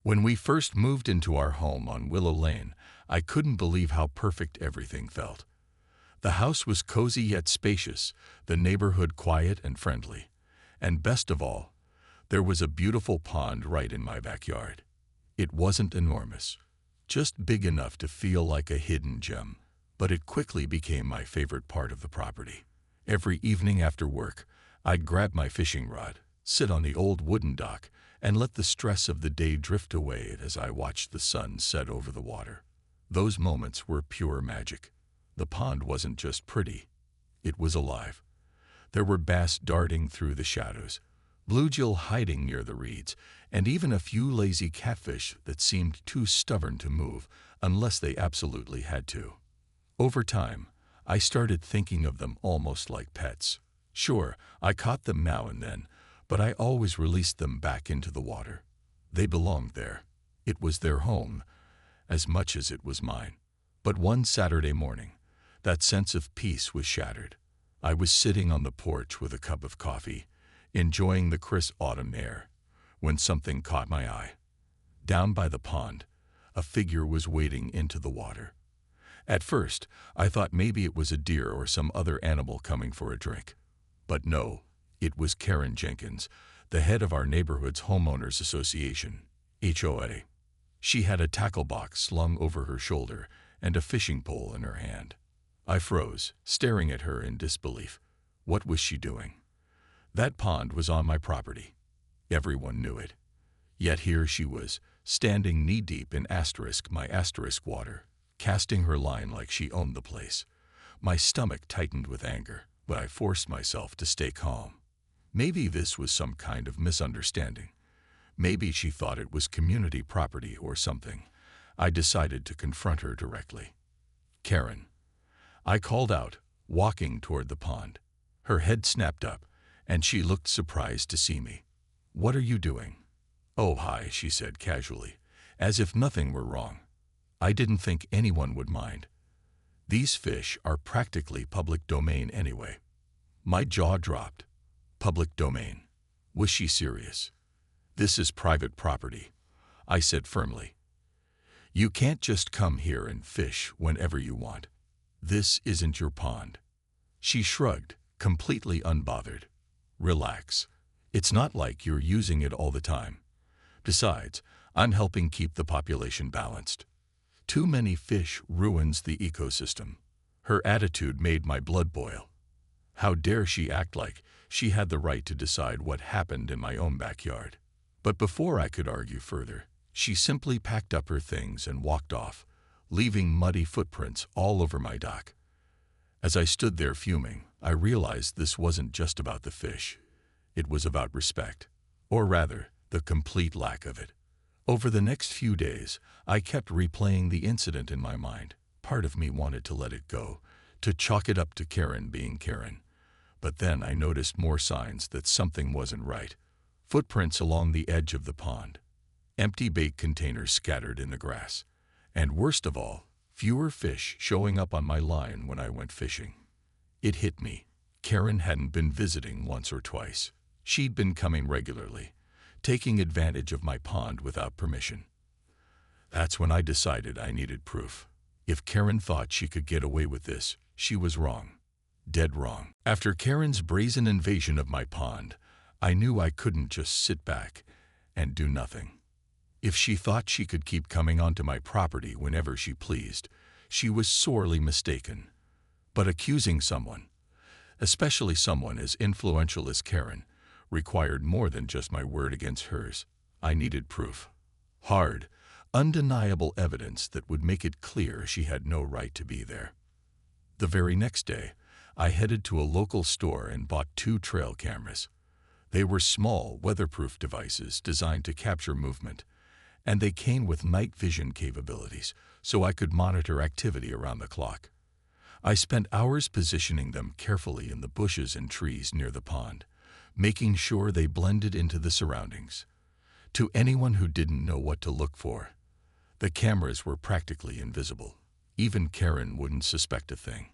When we first moved into our home on Willow Lane, I couldn't believe how perfect everything felt. The house was cozy yet spacious, the neighborhood quiet and friendly, and best of all, there was a beautiful pond right in my backyard. It wasn't enormous, just big enough to feel like a hidden gem, but it quickly became my favorite part of the property. Every evening after work, I'd grab my fishing rod, sit on the old wooden dock, and let the stress of the day drift away as I watched the sun set over the water. Those moments were pure magic. The pond wasn't just pretty, it was alive. There were bass darting through the shadows, bluegill hiding near the reeds, and even a few lazy catfish that seemed too stubborn to move unless they absolutely had to. Over time, I started thinking of them almost like pets. Sure, I caught them now and then, but I always released them back into the water. They belonged there. It was their home, as much as it was mine. But one Saturday morning, that sense of peace was shattered. I was sitting on the porch with a cup of coffee, enjoying the crisp autumn air, when something caught my eye. Down by the pond, a figure was wading into the water. At first, I thought maybe it was a deer or some other animal coming for a drink. But no, it was Karen Jenkins, the head of our neighborhood's homeowners association, HOA. She had a tackle box slung over her shoulder and a fishing pole in her hand. I froze, staring at her in disbelief. What was she doing? That pond was on my property. Everyone knew it. Yet here she was, standing knee-deep in my asterisk water, casting her line like she owned the place. My stomach tightened with anger, but I forced myself to stay calm. Maybe this was some kind of misunderstanding. Maybe she thought it was community property or something. I decided to confront her directly. "Karen," I called out, walking toward the pond. Her head snapped up, and she looked surprised to see me. "What are you doing?" "Oh, hi," she said casually, as if nothing were wrong. I didn't think anyone would mind. These fish are practically public domain anyway. My jaw dropped. Public domain. Was she serious? "This is private property," I said firmly. "You can't just come here and fish whenever you want. This isn't your pond." She shrugged, completely unbothered. "Relax. It's not like you're using it all the time. Besides, I'm helping keep the population balanced. Too many fish ruins the ecosystem." Her attitude made my blood boil. How dare she act like she had the right to decide what happened in my own backyard? But before I could argue further, she simply packed up her things and walked off, leaving muddy footprints all over my dock. As I stood there fuming, I realized this wasn't just about the fish. It was about respect, or rather, the complete lack of it. Over the next few days, I kept replaying the incident in my mind. Part of me wanted to let it go, to chalk it up to Karen being Karen. But then I noticed more signs that something wasn't right. Footprints along the edge of the pond, empty bait containers scattered in the grass, and worst of all, fewer fish showing up on my line when I went fishing. It hit me. Karen hadn't been visiting once or twice. She'd been coming regularly, taking advantage of my pond without permission. That's when I decided I needed proof. If Karen thought she could get away with this, she was wrong. Dead wrong. After Karen's brazen invasion of my pond, I knew I couldn't just sit back and do nothing. If she thought she could keep coming onto my property whenever she pleased, she was sorely mistaken. But accusing someone, especially someone as influential as Karen, required more than just my word against hers. I needed proof. Hard, undeniable evidence that would make it clear she had no right to be there. The very next day, I headed to a local store and bought 2 trail cameras. They were small, weatherproof devices designed to capture movement, and they came with night vision capabilities, so I could monitor activity around the clock. I spent hours positioning them carefully in the bushes and trees near the pond, making sure they blended into the surroundings. To anyone who didn't know what to look for, the cameras were practically invisible. Even Karen wouldn't suspect a thing.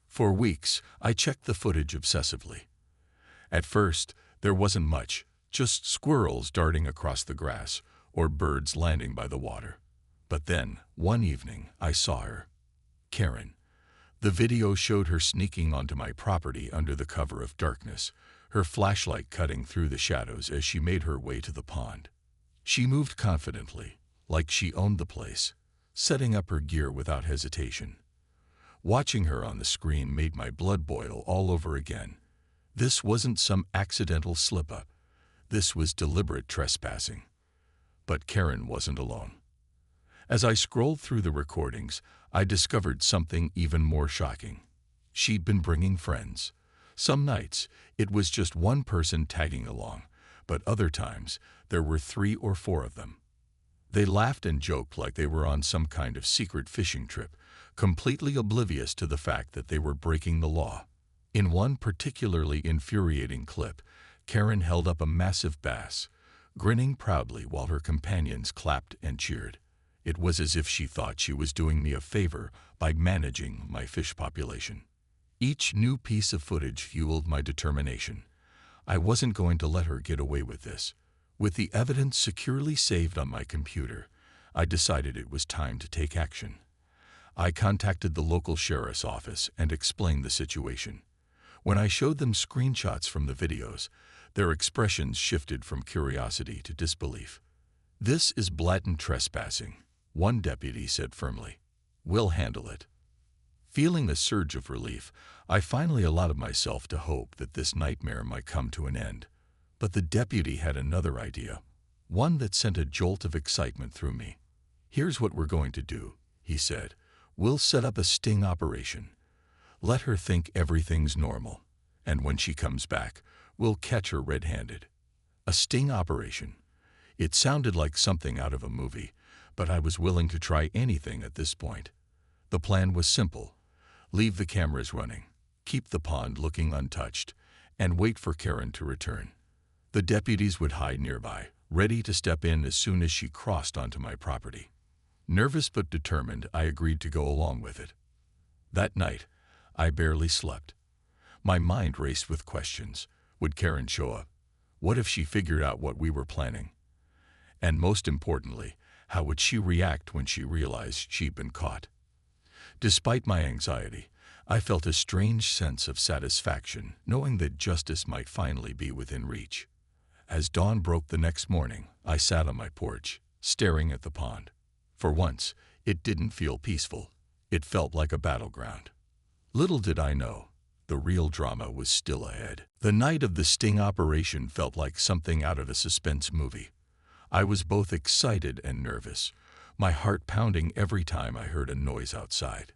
For weeks, I checked the footage obsessively. At first, there wasn't much, just squirrels darting across the grass, or birds landing by the water. But then, one evening, I saw her. Karen. The video showed her sneaking onto my property under the cover of darkness, her flashlight cutting through the shadows as she made her way to the pond. She moved confidently, like she owned the place, setting up her gear without hesitation. Watching her on the screen made my blood boil all over again. This wasn't some accidental slip-up. This was deliberate trespassing. But Karen wasn't alone. As I scrolled through the recordings, I discovered something even more shocking. She'd been bringing friends. Some nights, it was just one person tagging along, but other times, there were 3 or 4 of them. They laughed and joked like they were on some kind of secret fishing trip, completely oblivious to the fact that they were breaking the law. In one particularly infuriating clip, Karen held up a massive bass, grinning proudly while her companions clapped and cheered. It was as if she thought she was doing me a favor by managing my fish population. Each new piece of footage fueled my determination. I wasn't going to let her get away with this. With the evidence securely saved on my computer, I decided it was time to take action. I contacted the local sheriff's office and explained the situation. When I showed them screenshots from the videos, their expressions shifted from curiosity to disbelief. "This is blatant trespassing," one deputy said firmly. "We'll handle it." Feeling a surge of relief, I finally allowed myself to hope that this nightmare might come to an end. But the deputy had another idea, one that sent a jolt of excitement through me. "Here's what we're going to do," he said. "We'll set up a sting operation. Let her think everything's normal, and when she comes back, we'll catch her red-handed." A sting operation. It sounded like something out of a movie, but I was willing to try anything at this point. The plan was simple. Leave the cameras running, keep the pond looking untouched, and wait for Karen to return. The deputies would hide nearby, ready to step in as soon as she crossed onto my property. Nervous but determined, I agreed to go along with it. That night, I barely slept. My mind raced with questions. Would Karen show up? What if she figured out what we were planning? And most importantly, how would she react when she realized she'd been caught? Despite my anxiety, I felt a strange sense of satisfaction knowing that justice might finally be within reach. As dawn broke the next morning, I sat on my porch, staring at the pond. For once, it didn't feel peaceful. It felt like a battleground. Little did I know, the real drama was still ahead. The night of the sting operation felt like something out of a suspense movie. I was both excited and nervous, my heart pounding every time I heard a noise outside.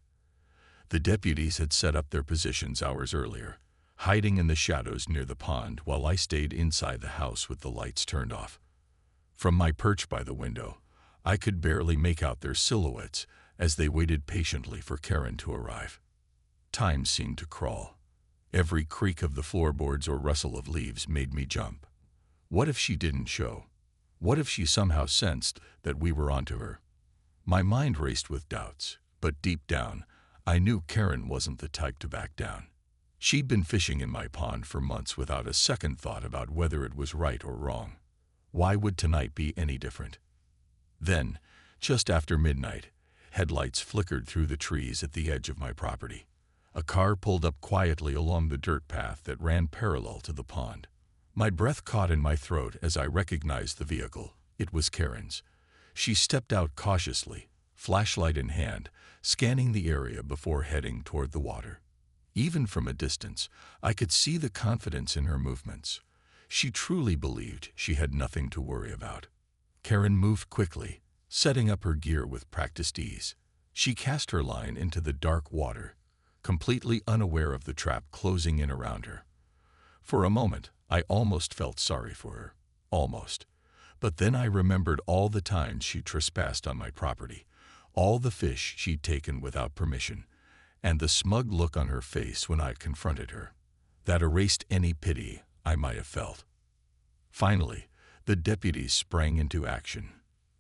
The deputies had set up their positions hours earlier, hiding in the shadows near the pond while I stayed inside the house with the lights turned off. From my perch by the window, I could barely make out their silhouettes as they waited patiently for Karen to arrive. Time seemed to crawl. Every creak of the floorboards or rustle of leaves made me jump. What if she didn't show? What if she somehow sensed that we were onto her? My mind raced with doubts, but deep down, I knew Karen wasn't the type to back down. She'd been fishing in my pond for months without a second thought about whether it was right or wrong. Why would tonight be any different? Then, just after midnight, headlights flickered through the trees at the edge of my property. A car pulled up quietly along the dirt path that ran parallel to the pond. My breath caught in my throat as I recognized the vehicle. It was Karen's. She stepped out cautiously, flashlight in hand, scanning the area before heading toward the water. Even from a distance, I could see the confidence in her movements. She truly believed she had nothing to worry about. Karen moved quickly, setting up her gear with practiced ease. She cast her line into the dark water, completely unaware of the trap closing in around her. For a moment, I almost felt sorry for her. Almost. But then I remembered all the times she trespassed on my property, all the fish she'd taken without permission, and the smug look on her face when I confronted her. That erased any pity I might have felt. Finally, the deputies sprang into action.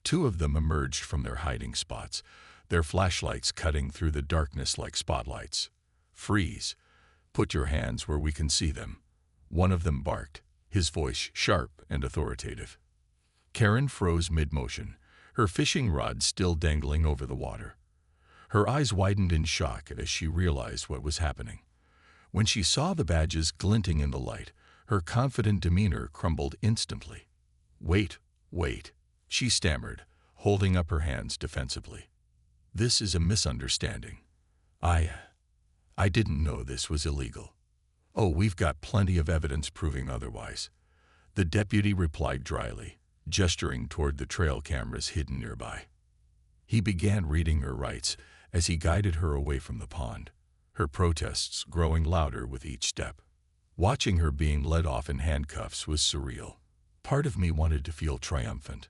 2 of them emerged from their hiding spots, their flashlights cutting through the darkness like spotlights. "Freeze. Put your hands where we can see them," one of them barked, his voice sharp and authoritative. Karen froze mid-motion, her fishing rod still dangling over the water. Her eyes widened in shock as she realized what was happening. When she saw the badges glinting in the light, her confident demeanor crumbled instantly. "Wait, wait," she stammered, holding up her hands defensively. "This is a misunderstanding. I didn't know this was illegal." "Oh, we've got plenty of evidence proving otherwise," the deputy replied dryly, gesturing toward the trail cameras hidden nearby. He began reading her rights as he guided her away from the pond, her protests growing louder with each step. Watching her being led off in handcuffs was surreal. Part of me wanted to feel triumphant,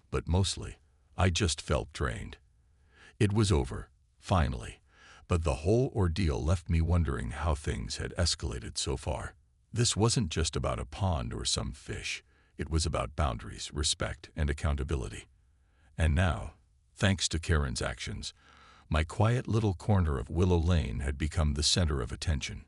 but mostly, I just felt drained. It was over, finally, but the whole ordeal left me wondering how things had escalated so far. This wasn't just about a pond or some fish. It was about boundaries, respect, and accountability. And now, thanks to Karen's actions, my quiet little corner of Willow Lane had become the center of attention.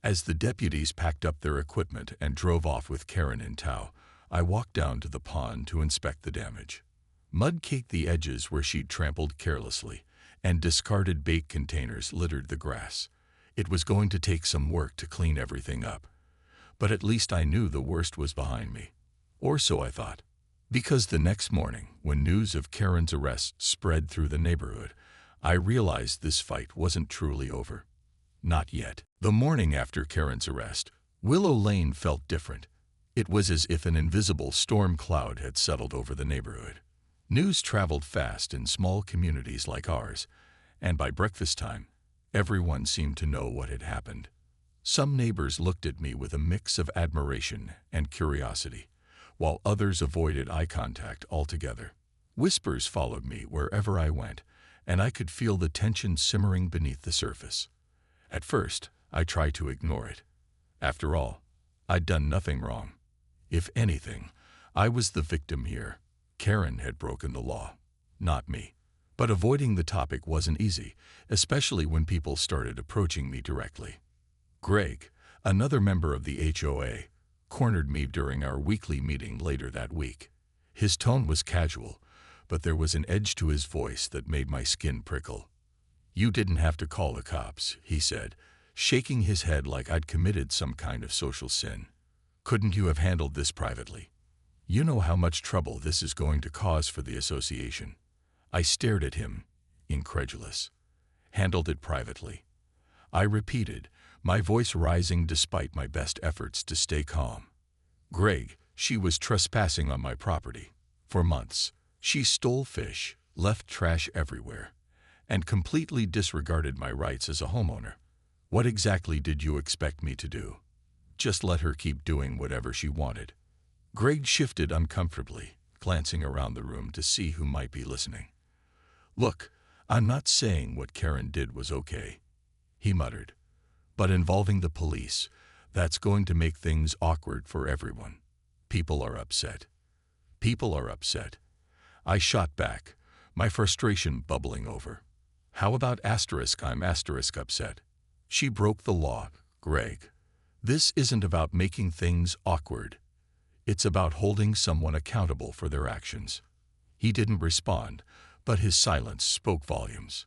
As the deputies packed up their equipment and drove off with Karen in tow, I walked down to the pond to inspect the damage. Mud caked the edges where she'd trampled carelessly, and discarded bait containers littered the grass. It was going to take some work to clean everything up. But at least I knew the worst was behind me. Or so I thought. Because the next morning, when news of Karen's arrest spread through the neighborhood, I realized this fight wasn't truly over. Not yet. The morning after Karen's arrest, Willow Lane felt different. It was as if an invisible storm cloud had settled over the neighborhood. News traveled fast in small communities like ours, and by breakfast time, everyone seemed to know what had happened. Some neighbors looked at me with a mix of admiration and curiosity, while others avoided eye contact altogether. Whispers followed me wherever I went, and I could feel the tension simmering beneath the surface. At first, I tried to ignore it. After all, I'd done nothing wrong. If anything, I was the victim here. Karen had broken the law, not me. But avoiding the topic wasn't easy, especially when people started approaching me directly. Greg, another member of the HOA, cornered me during our weekly meeting later that week. His tone was casual, but there was an edge to his voice that made my skin prickle. "You didn't have to call the cops," he said, shaking his head like I'd committed some kind of social sin. "Couldn't you have handled this privately? You know how much trouble this is going to cause for the association." I stared at him, incredulous. "Handled it privately," I repeated, my voice rising despite my best efforts to stay calm. "Greg, she was trespassing on my property. For months, she stole fish, left trash everywhere, and completely disregarded my rights as a homeowner. What exactly did you expect me to do? Just let her keep doing whatever she wanted?" Greg shifted uncomfortably, glancing around the room to see who might be listening. "Look, I'm not saying what Karen did was okay," he muttered. "But involving the police, that's going to make things awkward for everyone. People are upset. People are upset." I shot back, my frustration bubbling over. "How about I'm upset. She broke the law, Greg. This isn't about making things awkward. It's about holding someone accountable for their actions." He didn't respond, but his silence spoke volumes.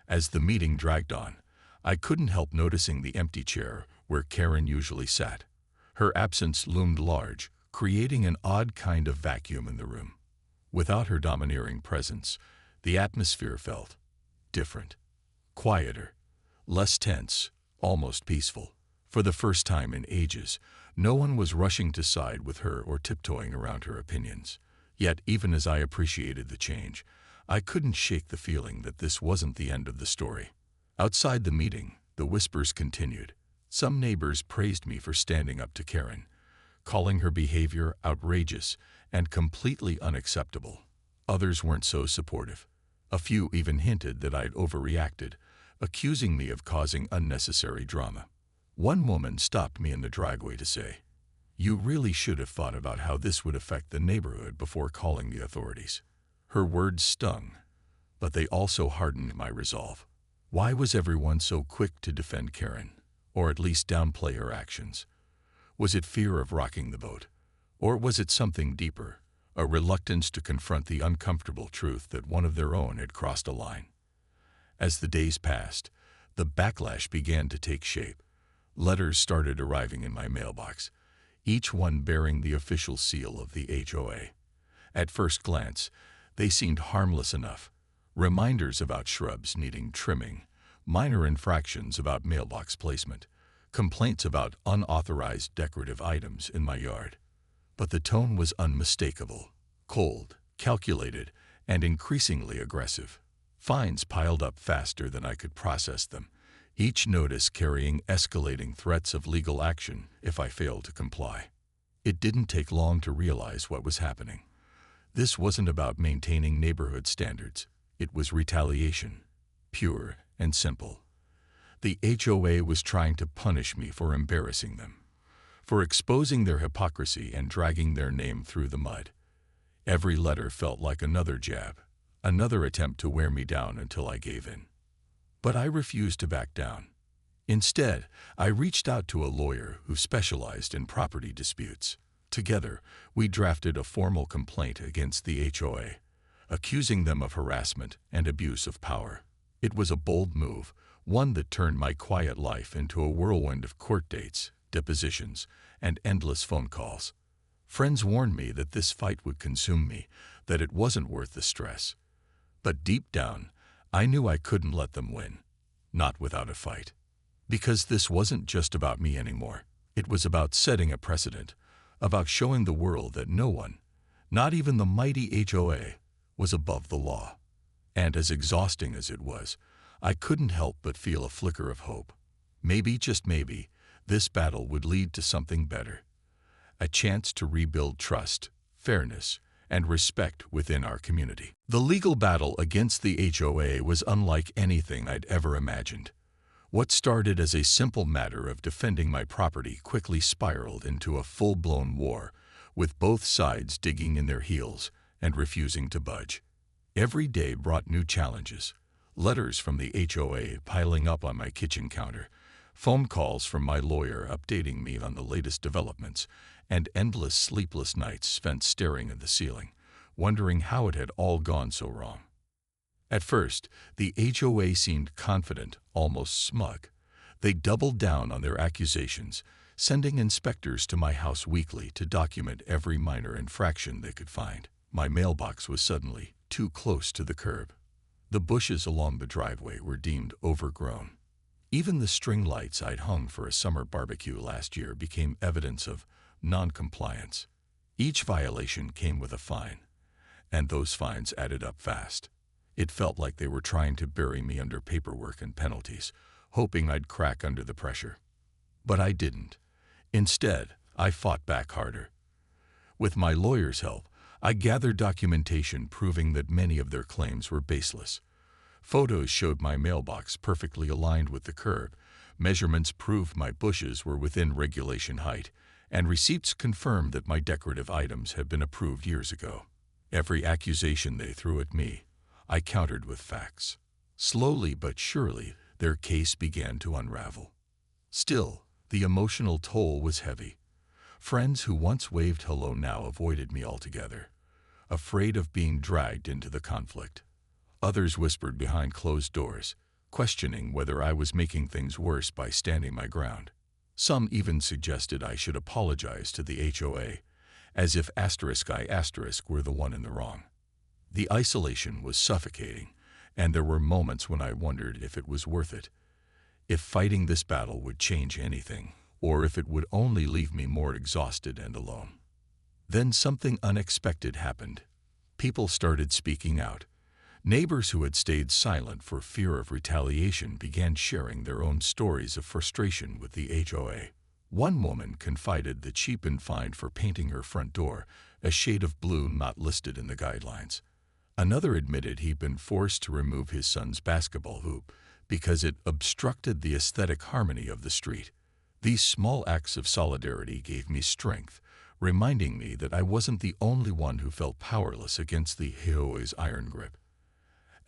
As the meeting dragged on, I couldn't help noticing the empty chair where Karen usually sat. Her absence loomed large, creating an odd kind of vacuum in the room. Without her domineering presence, the atmosphere felt different, quieter, less tense, almost peaceful. For the first time in ages, no one was rushing to side with her or tiptoeing around her opinions. Yet, even as I appreciated the change, I couldn't shake the feeling that this wasn't the end of the story. Outside the meeting, the whispers continued. Some neighbors praised me for standing up to Karen, calling her behavior outrageous and completely unacceptable. Others weren't so supportive. A few even hinted that I'd overreacted, accusing me of causing unnecessary drama. One woman stopped me in the driveway to say, "You really should have thought about how this would affect the neighborhood before calling the authorities." Her words stung, but they also hardened my resolve. Why was everyone so quick to defend Karen, or at least downplay her actions? Was it fear of rocking the boat? Or was it something deeper, a reluctance to confront the uncomfortable truth that one of their own had crossed a line. As the days passed, the backlash began to take shape. Letters started arriving in my mailbox, each one bearing the official seal of the HOA. At first glance, they seemed harmless enough. Reminders about shrubs needing trimming, minor infractions about mailbox placement, complaints about unauthorized decorative items in my yard. But the tone was unmistakable, cold, calculated, and increasingly aggressive. Fines piled up faster than I could process them, each notice carrying escalating threats of legal action if I failed to comply. It didn't take long to realize what was happening. This wasn't about maintaining neighborhood standards. It was retaliation, pure and simple. The HOA was trying to punish me for embarrassing them, for exposing their hypocrisy and dragging their name through the mud. Every letter felt like another jab, another attempt to wear me down until I gave in. But I refused to back down. Instead, I reached out to a lawyer who specialized in property disputes. Together, we drafted a formal complaint against the HOA, accusing them of harassment and abuse of power. It was a bold move, one that turned my quiet life into a whirlwind of court dates, depositions, and endless phone calls. Friends warned me that this fight would consume me, that it wasn't worth the stress. But deep down, I knew I couldn't let them win, not without a fight. Because this wasn't just about me anymore. It was about setting a precedent, about showing the world that no one, not even the mighty HOA, was above the law. And as exhausting as it was, I couldn't help but feel a flicker of hope. Maybe, just maybe, this battle would lead to something better. A chance to rebuild trust, fairness, and respect within our community. The legal battle against the HOA was unlike anything I'd ever imagined. What started as a simple matter of defending my property quickly spiraled into a full-blown war, with both sides digging in their heels and refusing to budge. Every day brought new challenges. Letters from the HOA piling up on my kitchen counter, phone calls from my lawyer updating me on the latest developments, and endless sleepless nights spent staring at the ceiling, wondering how it had all gone so wrong. At first, the HOA seemed confident, almost smug. They doubled down on their accusations, sending inspectors to my house weekly to document every minor infraction they could find. My mailbox was suddenly too close to the curb. The bushes along the driveway were deemed overgrown. Even the string lights I'd hung for a summer barbecue last year became evidence of non-compliance. Each violation came with a fine, and those fines added up fast. It felt like they were trying to bury me under paperwork and penalties, hoping I'd crack under the pressure. But I didn't. Instead, I fought back harder. With my lawyer's help, I gathered documentation proving that many of their claims were baseless. Photos showed my mailbox perfectly aligned with the curb, measurements proved my bushes were within regulation height, and receipts confirmed that my decorative items had been approved years ago. Every accusation they threw at me, I countered with facts. Slowly but surely, their case began to unravel. Still, the emotional toll was heavy. Friends who once waved hello now avoided me altogether, afraid of being dragged into the conflict. Others whispered behind closed doors, questioning whether I was making things worse by standing my ground. Some even suggested I should apologize to the HOA, as if *I* were the one in the wrong. The isolation was suffocating, and there were moments when I wondered if it was worth it, if fighting this battle would change anything, or if it would only leave me more exhausted and alone. Then something unexpected happened. People started speaking out. Neighbors who had stayed silent for fear of retaliation began sharing their own stories of frustration with the HOA. One woman confided that she'd been fined for painting her front door a shade of blue not listed in the guidelines. Another admitted he'd been forced to remove his son's basketball hoop because it obstructed the aesthetic harmony of the street. These small acts of solidarity gave me strength, reminding me that I wasn't the only one who felt powerless against the HOA's iron grip.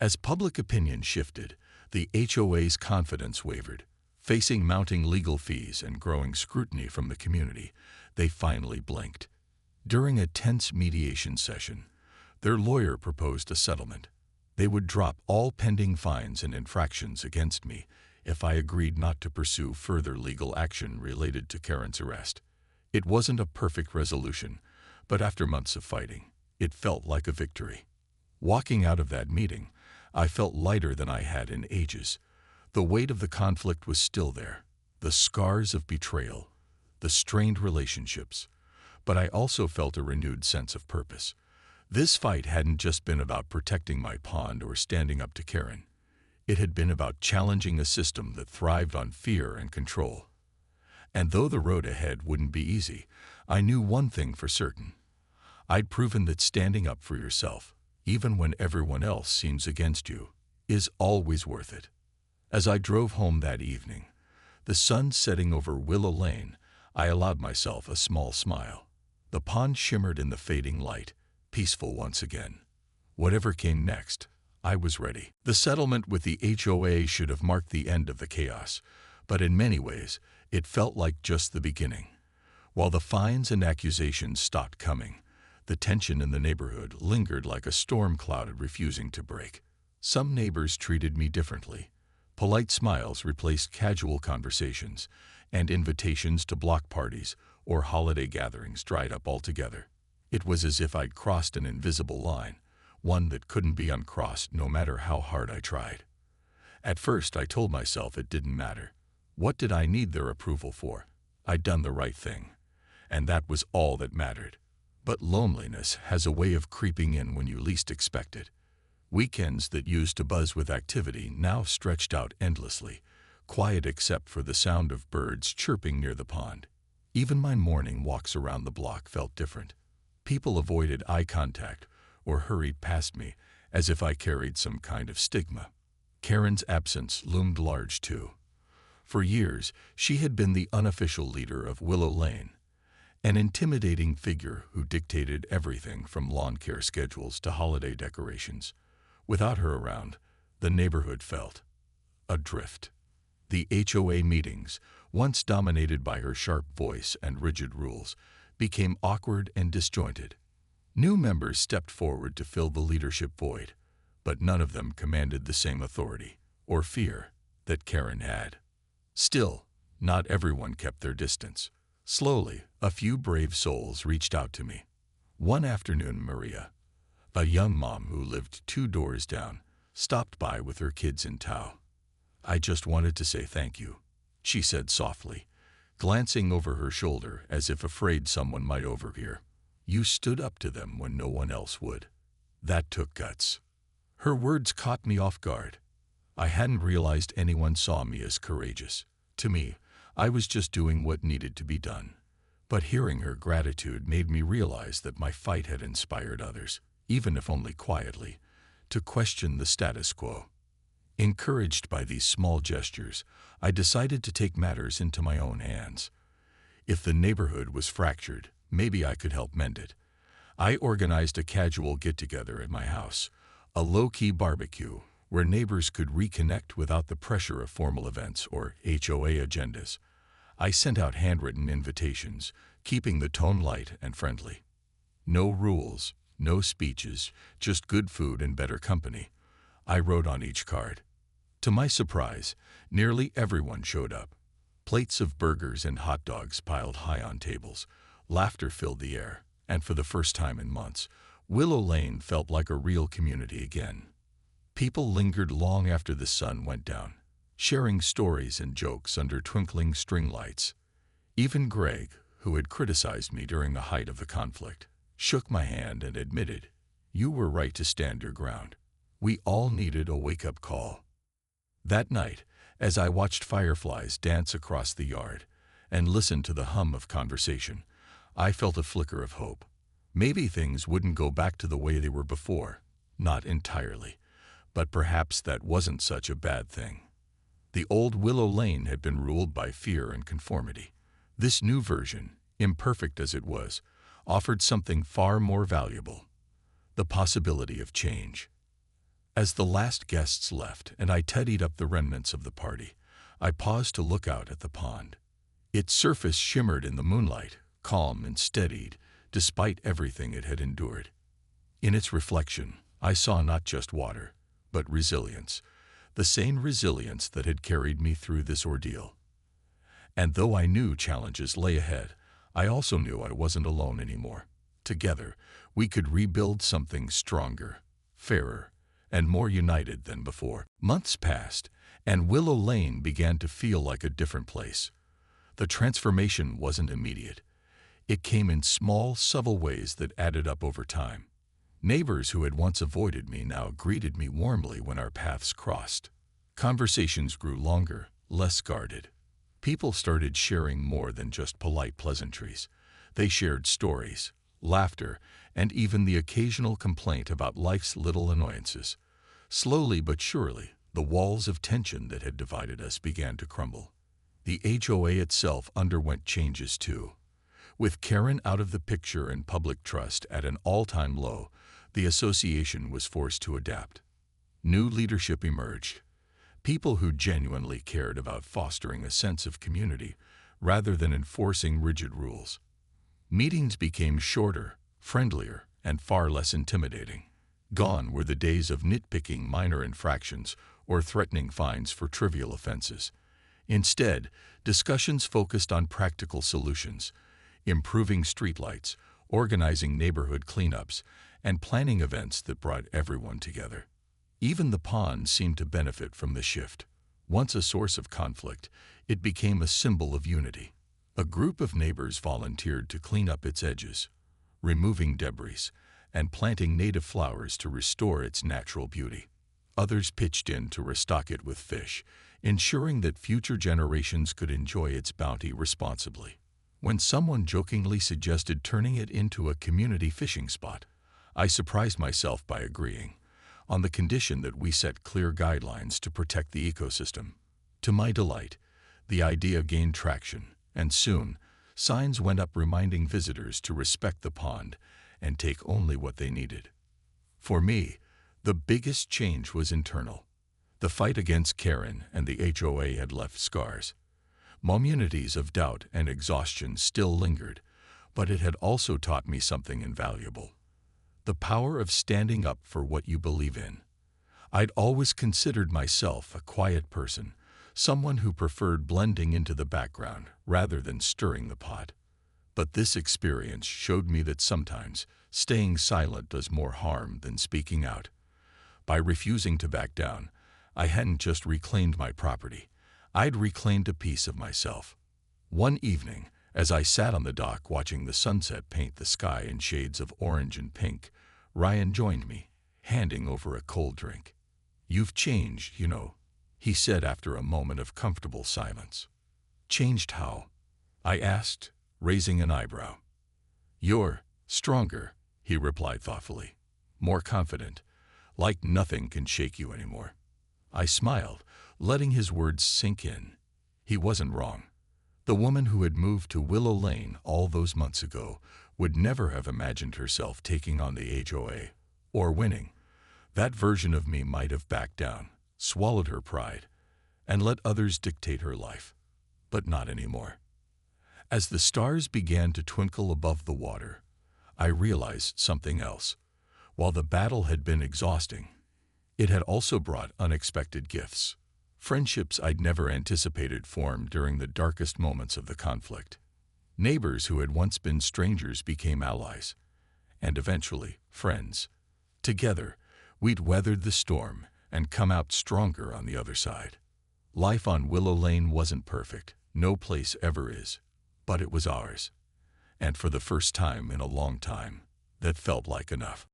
As public opinion shifted, the HOA's confidence wavered. Facing mounting legal fees and growing scrutiny from the community, they finally blinked. During a tense mediation session, their lawyer proposed a settlement. They would drop all pending fines and infractions against me if I agreed not to pursue further legal action related to Karen's arrest. It wasn't a perfect resolution, but after months of fighting, it felt like a victory. Walking out of that meeting, I felt lighter than I had in ages. The weight of the conflict was still there, the scars of betrayal, the strained relationships, but I also felt a renewed sense of purpose. This fight hadn't just been about protecting my pond or standing up to Karen. It had been about challenging a system that thrived on fear and control. And though the road ahead wouldn't be easy, I knew one thing for certain. I'd proven that standing up for yourself, even when everyone else seems against you, is always worth it. As I drove home that evening, the sun setting over Willow Lane, I allowed myself a small smile. The pond shimmered in the fading light, peaceful once again. Whatever came next, I was ready. The settlement with the HOA should have marked the end of the chaos, but in many ways, it felt like just the beginning. While the fines and accusations stopped coming, the tension in the neighborhood lingered like a storm cloud refusing to break. Some neighbors treated me differently. Polite smiles replaced casual conversations, and invitations to block parties or holiday gatherings dried up altogether. It was as if I'd crossed an invisible line, one that couldn't be uncrossed no matter how hard I tried. At first, I told myself it didn't matter. What did I need their approval for? I'd done the right thing, and that was all that mattered. But loneliness has a way of creeping in when you least expect it. Weekends that used to buzz with activity now stretched out endlessly, quiet except for the sound of birds chirping near the pond. Even my morning walks around the block felt different. People avoided eye contact or hurried past me as if I carried some kind of stigma. Karen's absence loomed large too. For years, she had been the unofficial leader of Willow Lane, an intimidating figure who dictated everything from lawn care schedules to holiday decorations. Without her around, the neighborhood felt adrift. The HOA meetings, once dominated by her sharp voice and rigid rules, became awkward and disjointed. New members stepped forward to fill the leadership void, but none of them commanded the same authority or fear that Karen had. Still, not everyone kept their distance. Slowly, a few brave souls reached out to me. One afternoon, Maria, a young mom who lived 2 doors down, stopped by with her kids in tow. "I just wanted to say thank you," she said softly, glancing over her shoulder as if afraid someone might overhear. "You stood up to them when no one else would. That took guts." Her words caught me off guard. I hadn't realized anyone saw me as courageous. To me, I was just doing what needed to be done. But hearing her gratitude made me realize that my fight had inspired others, even if only quietly, to question the status quo. Encouraged by these small gestures, I decided to take matters into my own hands. If the neighborhood was fractured, maybe I could help mend it. I organized a casual get-together at my house, a low-key barbecue where neighbors could reconnect without the pressure of formal events or HOA agendas. I sent out handwritten invitations, keeping the tone light and friendly. No rules, no speeches, just good food and better company, I wrote on each card. To my surprise, nearly everyone showed up. Plates of burgers and hot dogs piled high on tables. Laughter filled the air, and for the first time in months, Willow Lane felt like a real community again. People lingered long after the sun went down, sharing stories and jokes under twinkling string lights. Even Greg, who had criticized me during the height of the conflict, shook my hand and admitted, "You were right to stand your ground." We all needed a wake-up call. That night, as I watched fireflies dance across the yard and listened to the hum of conversation, I felt a flicker of hope. Maybe things wouldn't go back to the way they were before, not entirely, but perhaps that wasn't such a bad thing. The old Willow Lane had been ruled by fear and conformity. This new version, imperfect as it was, offered something far more valuable: the possibility of change. As the last guests left and I tidied up the remnants of the party, I paused to look out at the pond. Its surface shimmered in the moonlight, calm and steadied, despite everything it had endured. In its reflection, I saw not just water, but resilience, the same resilience that had carried me through this ordeal. And though I knew challenges lay ahead, I also knew I wasn't alone anymore. Together, we could rebuild something stronger, fairer, and more united than before. Months passed, and Willow Lane began to feel like a different place. The transformation wasn't immediate. It came in small, subtle ways that added up over time. Neighbors who had once avoided me now greeted me warmly when our paths crossed. Conversations grew longer, less guarded. People started sharing more than just polite pleasantries. They shared stories, laughter, and even the occasional complaint about life's little annoyances. Slowly but surely, the walls of tension that had divided us began to crumble. The HOA itself underwent changes too. With Karen out of the picture and public trust at an all-time low, the association was forced to adapt. New leadership emerged. People who genuinely cared about fostering a sense of community rather than enforcing rigid rules. Meetings became shorter, friendlier, and far less intimidating. Gone were the days of nitpicking minor infractions or threatening fines for trivial offenses. Instead, discussions focused on practical solutions, improving streetlights, organizing neighborhood cleanups, and planning events that brought everyone together. Even the pond seemed to benefit from the shift. Once a source of conflict, it became a symbol of unity. A group of neighbors volunteered to clean up its edges, removing debris and planting native flowers to restore its natural beauty. Others pitched in to restock it with fish, ensuring that future generations could enjoy its bounty responsibly. When someone jokingly suggested turning it into a community fishing spot, I surprised myself by agreeing, on the condition that we set clear guidelines to protect the ecosystem. To my delight, the idea gained traction, and soon, signs went up reminding visitors to respect the pond and take only what they needed. For me, the biggest change was internal. The fight against Karen and the HOA had left scars. Moments of doubt and exhaustion still lingered, but it had also taught me something invaluable. The power of standing up for what you believe in. I'd always considered myself a quiet person, someone who preferred blending into the background rather than stirring the pot. But this experience showed me that sometimes staying silent does more harm than speaking out. By refusing to back down, I hadn't just reclaimed my property, I'd reclaimed a piece of myself. One evening, as I sat on the dock watching the sunset paint the sky in shades of orange and pink, Ryan joined me, handing over a cold drink. "You've changed, you know," he said after a moment of comfortable silence. "Changed how?" I asked, raising an eyebrow. "You're stronger," he replied thoughtfully. "More confident, like nothing can shake you anymore." I smiled, letting his words sink in. He wasn't wrong. The woman who had moved to Willow Lane all those months ago would never have imagined herself taking on the HOA or winning. That version of me might have backed down, swallowed her pride, and let others dictate her life. But not anymore. As the stars began to twinkle above the water, I realized something else. While the battle had been exhausting, it had also brought unexpected gifts. Friendships I'd never anticipated formed during the darkest moments of the conflict. Neighbors who had once been strangers became allies, and eventually, friends. Together, we'd weathered the storm and come out stronger on the other side. Life on Willow Lane wasn't perfect, no place ever is, but it was ours. And for the first time in a long time, that felt like enough.